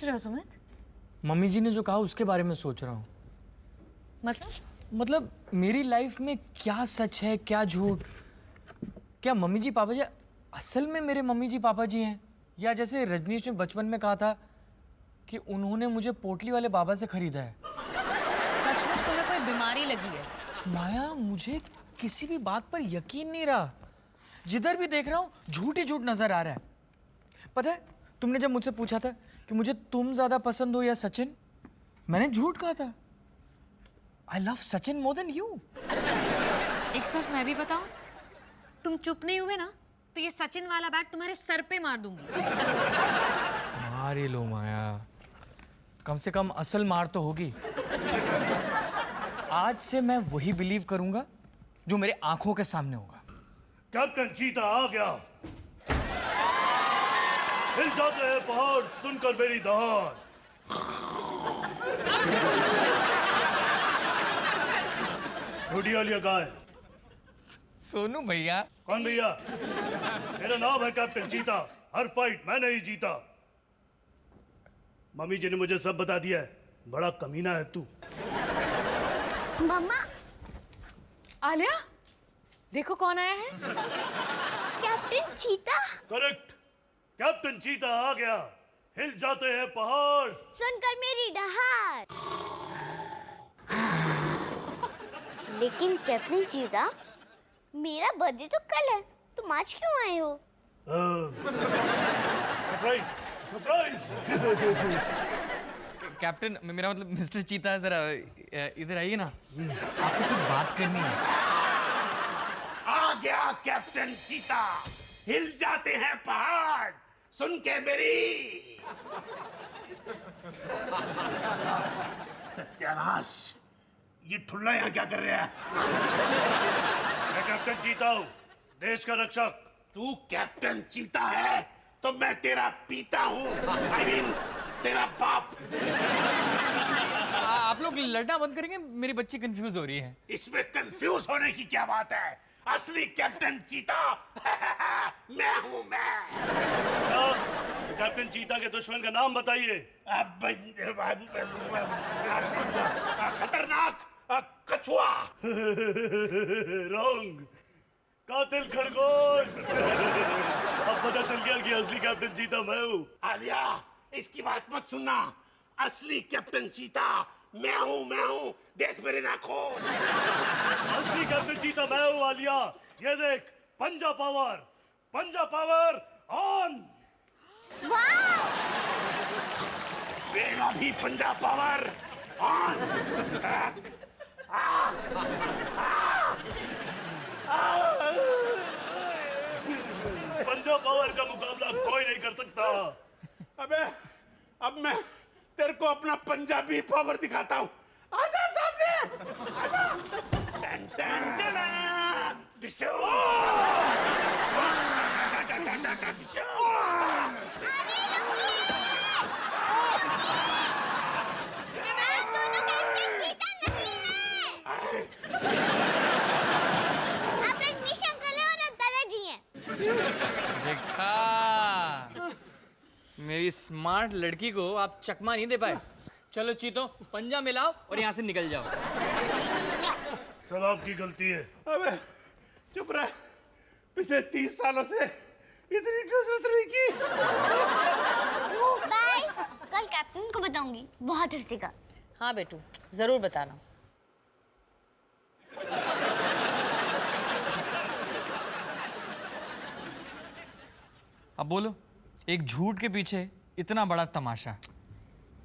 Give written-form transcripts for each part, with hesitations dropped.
सोच रहे हो सुमित? मम्मी जी ने जो कहा उसके बारे में सोच रहा हूँ। मतलब मेरी लाइफ में क्या सच है क्या झूठ? क्या मम्मी जी पापा जी असल में मेरे मम्मी जी पापा जी हैं, या जैसे रजनीश ने बचपन में कहा था कि उन्होंने मुझे पोटली वाले बाबा से खरीदा है? सचमुच तुम्हें कोई बीमारी लगी है? माया, मुझे किसी भी बात पर यकीन नहीं रहा। जिधर भी देख रहा हूँ झूठ ही झूठ नजर आ रहा है। पता है, तुमने जब मुझसे पूछा था कि मुझे तुम ज्यादा पसंद हो या सचिन, मैंने झूठ कहा था। I love Sachin more than you. एक सच मैं भी बताऊं? तुम चुप नहीं हुए ना तो ये सचिन वाला बैट तुम्हारे सर पे मार दूंगी। मार ही लो माया, कम से कम असल मार तो होगी। आज से मैं वही बिलीव करूंगा जो मेरे आंखों के सामने होगा। कैप्टन चीता आ गया। हिल जाते हैं पहाड़ सुनकर मेरी दहाड़। छोटी वाली कहाँ है? सोनू भैया। कौन भैया? मेरा नाम है कैप्टन चीता। हर फाइट मैंने ही जीता। मम्मी जी ने मुझे सब बता दिया है। बड़ा कमीना है तू। मम्मा, आलिया, देखो कौन आया है। कैप्टन चीता। करेक्ट, कैप्टन चीता आ गया। हिल जाते हैं पहाड़ सुनकर मेरी दहाड़। लेकिन कैप्टन चीता, मेरा बर्थडे तो कल है, तुम आज क्यों आए हो? Surprise surprise. कैप्टन, मेरा मतलब मिस्टर चीता, जरा इधर आइए ना, आपसे कुछ बात करनी है। आ गया कैप्टन चीता। हिल जाते हैं पहाड़ सुन के मेरी। सत्यानाश, ये ठुल्ला यहाँ क्या कर रहा है? मैं कैप्टन चीता हूँ, देश का रक्षक। तू कैप्टन चीता है तो मैं तेरा पीता हूँ। I mean, तेरा बाप। आप लोग लड़ना बंद करेंगे, मेरी बच्ची कंफ्यूज हो रही है। इसमें कंफ्यूज होने की क्या बात है? असली कैप्टन चीता मैं हूँ मैं। अच्छा, कैप्टन चीता के दुश्मन का नाम बताइए। खतरनाक कछुआ। रॉन्ग, कातिल खरगोश। अब पता चल गया कि असली कैप्टन चीता मैं हूँ। आलिया, इसकी बात मत सुनना। असली कैप्टन चीता मैं हूँ। देख मेरे नाखून। असली कैप्टन चीता मैं हूँ आलिया। ये देख, पंजा पावर ऑन। मेरा भी पंजा पावर ऑन। पंजा पावर का मुकाबला कोई नहीं कर सकता। अबे, अब मैं तेरे को अपना पंजाबी पावर दिखाता हूँ। आजा सामने, आजा। टन टन टन दिशो। देखा, मेरी स्मार्ट लड़की को आप चकमा नहीं दे पाए। चलो चीतो, पंजा मिलाओ और यहाँ से निकल जाओ। सब आपकी गलती है। अबे चुप रह। पिछले 30 सालों से इतनी कसरत नहीं की। बाय, कल कैप्टन को बताऊंगी, बहुत हंसेगा। हाँ बेटू, जरूर बताना। अब बोलो, एक झूठ के पीछे इतना बड़ा तमाशा।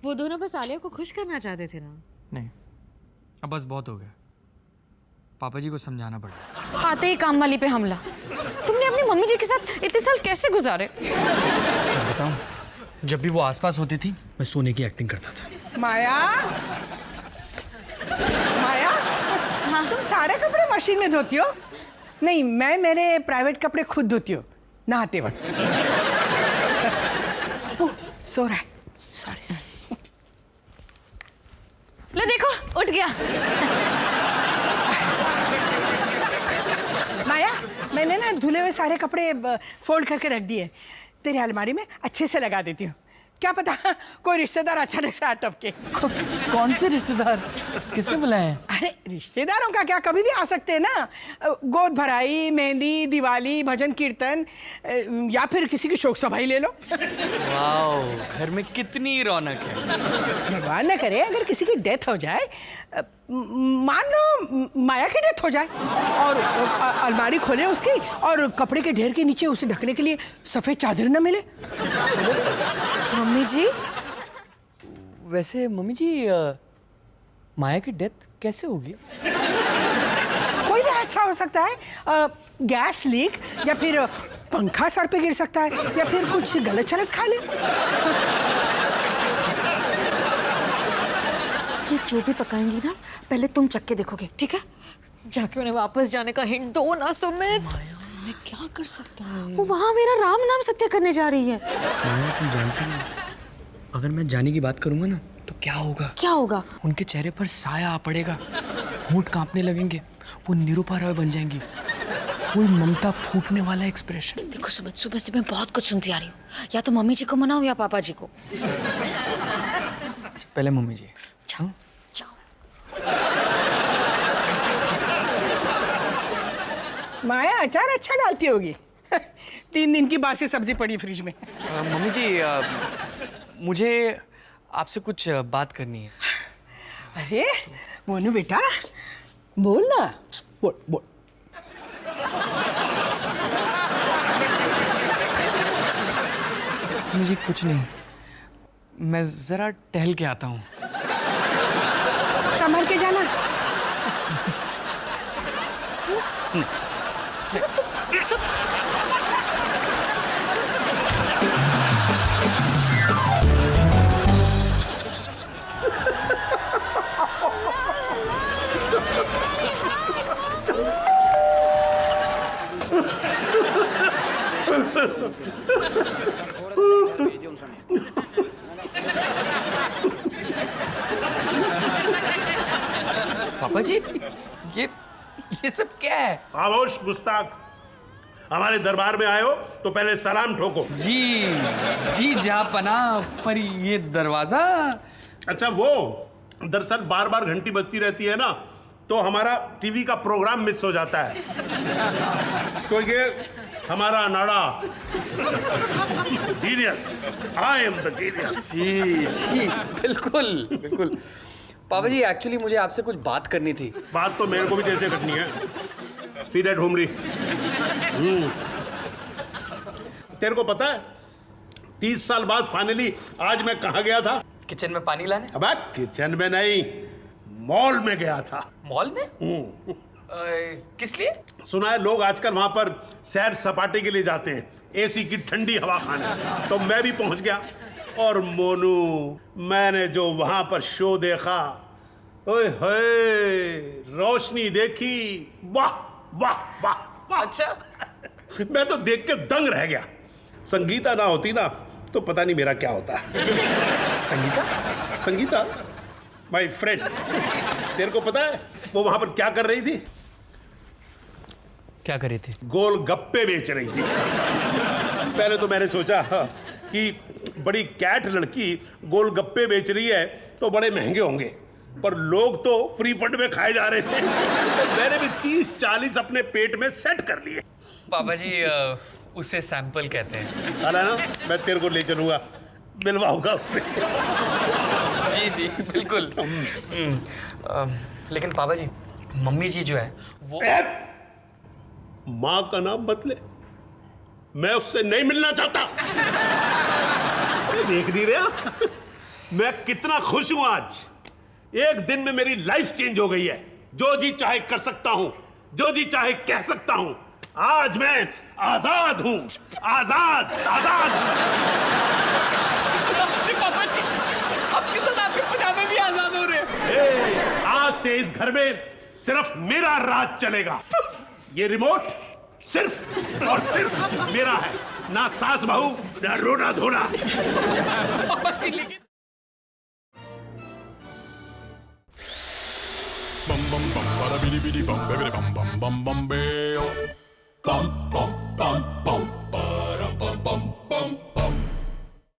वो दोनों बस आलिया को खुश करना चाहते थे ना। नहीं, अब बस बहुत हो गया। पापा जी को समझाना पड़ा। आते ही काम वाली पे हमला। तुमने अपनी मम्मी जी के साथ इतने साल कैसे गुजारे? सर बताऊं, जब भी वो आसपास होती थी मैं सोने की एक्टिंग करता था। माया, माया, हाँ, तुम सारे कपड़े मशीन में धोती हो? नहीं, मैं मेरे प्राइवेट कपड़े खुद धोती हूँ नहाते वक्त। सो रहा है। सॉरी। ले देखो, उठ गया। माया, मैंने ना धुले हुए सारे कपड़े फोल्ड करके रख दिए। तेरी अलमारी में अच्छे से लगा देती हूँ। क्या पता कोई रिश्तेदार अचानक से आ टपके। कौन से रिश्तेदार? किसने बुलाया है? अरे रिश्तेदारों का क्या, कभी भी आ सकते हैं ना। गोद भराई, मेहंदी, दिवाली, भजन कीर्तन, या फिर किसी की शोक सभा ही ले लो। वाह, घर में कितनी रौनक है। भगवान न करे अगर किसी की डेथ हो जाए, मान लो माया की डेथ हो जाए, और अलमारी खोले उसकी और कपड़े के ढेर के नीचे उसे ढकने के लिए सफेद चादर न मिले। मम्मी जी, वैसे मम्मी जी, माया की डेथ कैसे होगी? कोई भी हादसा हो सकता है, गैस लीक, या फिर पंखा सर पे गिर सकता है, या फिर कुछ गलत चलत खा ले। ये जो भी पकाएंगी ना, पहले तुम चख के देखोगे, ठीक है? जाके उन्हें वापस जाने का हिंट दो ना सुमित। मैं क्या कर सकता हूँ? वो वहाँ मेरा राम नाम सत्य करने जा रही है। माया, तुम जानती नहीं, अगर मैं जाने की बात करूंगा ना तो क्या होगा? क्या होगा? उनके चेहरे पर साया आ पड़ेगा, होंठ कांपने लगेंगे, वो निरूपा रॉय बन जाएंगी, कोई ममता फूटने वाला एक्सप्रेशन। देखो सुमित, सुबह से मैं बहुत कुछ सुनती आ रही हूँ। या तो मम्मी जी को मनाओ या पापा जी को। पहले मम्मी जी। जाओ जाओ। माया अचार अच्छा डालती होगी। 3 दिन की बासी सब्जी पड़ी फ्रिज में। मम्मी जी, मुझे आपसे कुछ बात करनी है। अरे मोनू बेटा, बोल ना, बोल बोल। मुझे कुछ नहीं, मैं जरा टहल के आता हूँ। संभल के जाना। पापा जी, ये सब क्या है? खामोश गुस्ताख, हमारे दरबार में आए हो तो पहले सलाम ठोको। जी जी जापना, पर ये दरवाजा। अच्छा, वो दरअसल बार बार घंटी बजती रहती है ना, तो हमारा टीवी का प्रोग्राम मिस हो जाता है। तो ये हमारा नाड़ा। Genius, I am the genius. जी जी, बिल्कुल बिल्कुल। पापा जी, एक्चुअली मुझे आपसे कुछ बात करनी थी। बात तो मेरे को भी जैसे करनी है। फीड एट होमली। तेरे को पता है 30 साल बाद फाइनली आज मैं कहाँ गया था? किचन में पानी लाने? अब किचन में नहीं, मॉल में गया था। मॉल में? किस लिए? सुना है लोग आजकल वहां पर सैर सपाटे के लिए जाते हैं, एसी की ठंडी हवा खाने। तो मैं भी पहुंच गया, और मोनू, मैंने जो वहां पर शो देखा, ओए होए, रोशनी देखी, वाह वाह वाह वाह। अच्छा। मैं तो देख के दंग रह गया। संगीता ना होती ना तो पता नहीं मेरा क्या होता। संगीता? संगीता माय फ्रेंड, तेरे को पता है वो वहां पर क्या कर रही थी? क्या कर रही थी? गोलगप्पे बेच रही थी। पहले तो मैंने सोचा कि बड़ी कैट लड़की गोलगप्पे बेच रही है तो बड़े महंगे होंगे, पर लोग तो फ्री फंड में खाए जा रहे थे। तो मैंने भी 30-40 अपने पेट में सेट कर लिए। पापा जी, उसे सैंपल कहते हैं। है ना, मैं तेरे को ले चलूंगा, मिलवाऊंगा उससे। जी जी बिल्कुल। लेकिन पापा जी, मम्मी जी जो है वो... माँ का नाम बदले, मैं उससे नहीं मिलना चाहता। देख नहीं रहा मैं कितना खुश हूं आज। एक दिन में मेरी लाइफ चेंज हो गई है। जो जी चाहे कर सकता हूं, जो जी चाहे कह सकता हूं। आज मैं आजाद हूं, आजाद आजाद। पापा जी, आपके साथ आपके पजामे भी आजाद हो रहे। आज से इस घर में सिर्फ मेरा राज चलेगा। ये रिमोट सिर्फ और सिर्फ मेरा है, ना सास बहू, ना रोना धोना। पापा जी, लेकिन bum bum bum bada bidi bidi bum bidi bum bum bum bum bam